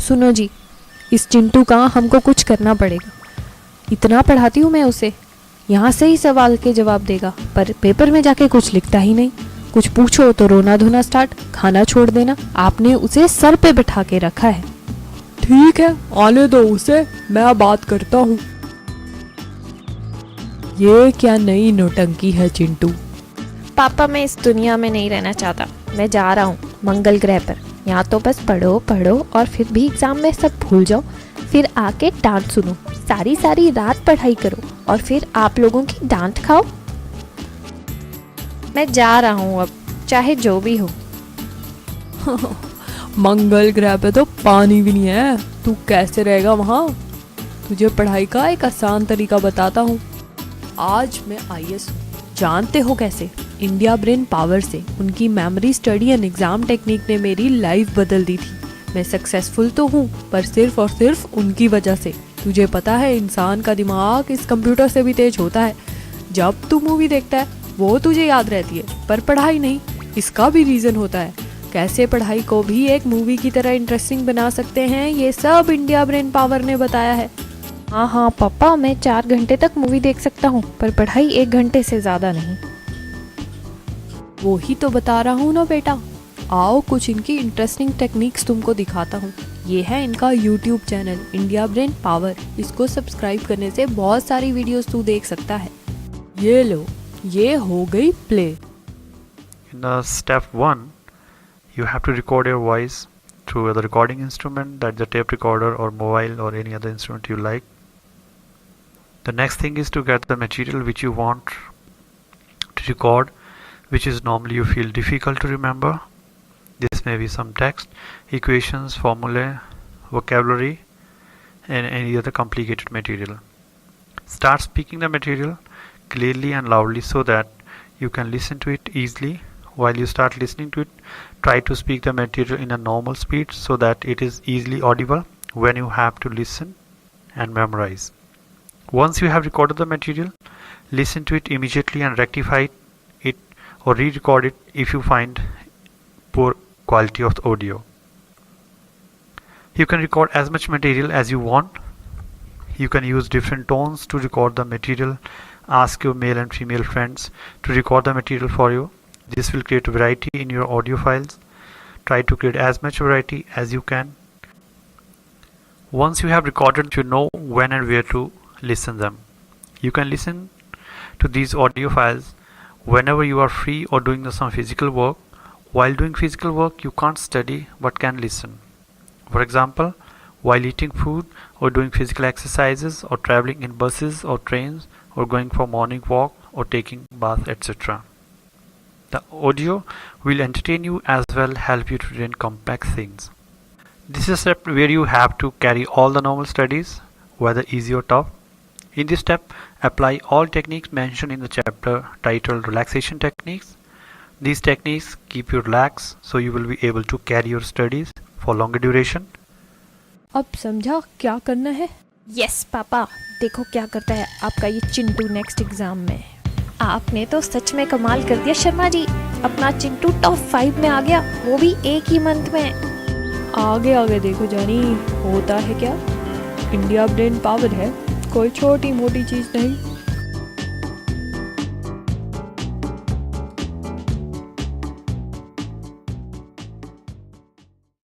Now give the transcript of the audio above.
सुनो जी, इस चिंटू का हमको कुछ करना पड़ेगा। इतना पढ़ाती हूँ मैं उसे, यहाँ से ही सवाल के जवाब देगा, पर पेपर में जाके कुछ लिखता ही नहीं। कुछ पूछो तो रोना धोना स्टार्ट, खाना छोड़ देना। आपने उसे सर पे बिठा के रखा है। ठीक है, आने दो उसे, मैं बात करता हूँ। ये क्या नई नौटंकी है चिंटू? पापा, मैं इस दुनिया में नहीं रहना चाहता। मैं जा रहा हूँ मंगल ग्रह पर। यहाँ तो बस पढ़ो पढ़ो और फिर भी एग्जाम में सब भूल जाओ, फिर आके डांट सुनो, सारी सारी रात पढ़ाई करो और फिर आप लोगों की डांट खाओ। मैं जा रहा हूँ अब, चाहे जो भी हो। मंगल ग्रह पे तो पानी भी नहीं है, तू कैसे रहेगा वहाँ? तुझे पढ़ाई का एक आसान तरीका बताता हूँ। आज मैं IAS हूँ, जानते हो कैसे? इंडिया ब्रेन पावर से। उनकी memory study and exam technique ने मेरी लाइफ बदल दी थी। मैं सक्सेसफुल तो हूँ, पर सिर्फ और सिर्फ उनकी वजह से। तुझे पता है इंसान का दिमाग इस कंप्यूटर से भी तेज होता है। जब तू मूवी देखता है वो तुझे याद रहती है, पर पढ़ाई नहीं। इसका भी रीज़न होता है। कैसे पढ़ाई को भी एक मूवी की तरह इंटरेस्टिंग बना सकते हैं, ये सब इंडिया ब्रेन पावर ने बताया है। हाँ पापा, मैं 4 घंटे तक मूवी देख सकता हूँ, पर पढ़ाई 1 घंटे से ज़्यादा नहीं। वो ही तो बता रहा हूँ ना बेटा। आओ कुछ इनकी इंटरेस्टिंग टेक्निक्स तुमको दिखाता हूँ। ये है इनका YouTube channel India brain power. इसको सब्सक्राइब करने से बहुत सारी वीडियोस तू देख सकता है। ये लो, ये हो गई play. In step 1, you have to record your voice through the recording instrument, that's the tape recorder or mobile or any other instrument you like. The next thing is to get the material which you want to record, which is normally you feel difficult to remember. This may be some text, equations, formulae, vocabulary, and any other complicated material. Start speaking the material clearly and loudly so that you can listen to it easily. While you start listening to it, try to speak the material in a normal speed so that it is easily audible when you have to listen and memorize. Once you have recorded the material, listen to it immediately and rectify it or re-record it if you find poor quality of the audio. You can record as much material as you want. You can use different tones to record the material. Ask your male and female friends to record the material for you. This will create variety in your audio files. Try to create as much variety as you can. Once you have recorded, you know when and where to listen them. You can listen to these audio files whenever you are free or doing some physical work. While doing physical work, you can't study but can listen. For example, while eating food or doing physical exercises or traveling in buses or trains or going for morning walk or taking bath, etc. The audio will entertain you as well help you to retain complex things. This is a step where you have to carry all the normal studies, whether easy or tough. In this step, apply all techniques mentioned in the chapter titled Relaxation Techniques. These techniques keep you relaxed so you will be able to carry your studies for longer duration. अब समझा क्या करना है? Yes papa, देखो क्या करता है आपका ये चिंटू नेक्स्ट एग्जाम में। आपने तो सच में कमाल कर दिया शर्मा जी। अपना चिंटू टॉप 5 में आ गया, वो भी एक ही मंथ में। आगे आगे देखो जानी, होता है क्या। इंडिया ब्रेन पावर है, कोई छोटी मोटी चीज़ नहीं।